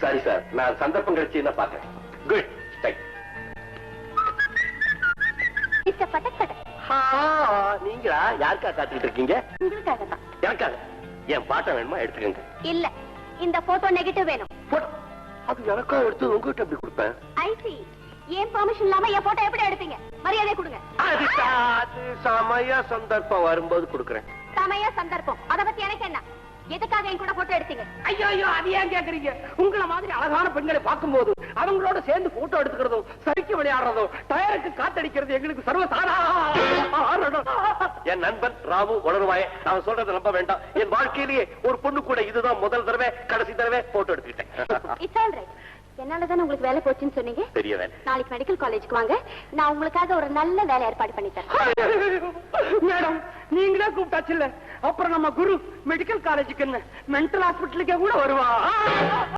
சரி சார், நான் சந்தர்ப்பம் கிடைச்சு என்ன பாக்குறேன். குட். நீங்களா யாருக்கா காத்துக்கிட்டு இருக்கீங்க? எனக்காக. என் பாட்டை வேணுமா எடுத்துக்கங்க. இல்ல, இந்த போட்டோ நெகட்டிவ் வேணும். அது எனக்கா எடுத்து உங்ககிட்ட எப்படி கொடுப்பேன்? ஐசி, ஏன் பெர்மிஷன் இல்லாம என் போட்டோ எப்படி எடுப்பீங்க? மரியாதை கொடுங்க. அது சமய சந்தர்ப்பம் வரும்போது கொடுக்கறேன். சமய சந்தர்ப்பம் அத பத்தி எனக்கு என்ன? எதுக்காக என் கூட போட்டோ எடுத்தீங்க? ஐயோ ஐயோ, அது ஏன் கேக்குறீங்க? உங்களை மாதிரி அழகான பெண்களை பார்க்கும்போது அவங்களோட சேர்ந்து போட்டோ எடுத்துக்கிறதும், சரிக்கு விளையாடுறதும், டயருக்கு காத்தடிக்கிறது எங்களுக்கு சர்வசாதாரணம். என் நண்பன் ராவு உணர்வாய, நான் சொல்றதை நம்ப வேண்டாம். என் வாழ்க்கையிலேயே ஒரு பொண்ணு கூட இதுதான் முதல் தடவை, கடைசி தடவை போட்டோ எடுத்துக்கிட்டேன். It's all right. என்னாலதானே உங்களுக்கு வேலை போச்சுன்னு சொன்னீங்க. பெரிய வேலை. நாளைக்கு மெடிக்கல் காலேஜுக்கு வாங்க, நான் உங்களுக்காக ஒரு நல்ல வேலை ஏற்பாடு பண்ணி தரேன். மேடம், நீங்களே கூப்பிட்டாச்சு இல்ல, அப்புறம் நம்ம குரு மெடிக்கல் காலேஜுக்கு என்ன மென்டல் ஹாஸ்பிட்டலுக்கே கூட வருவா.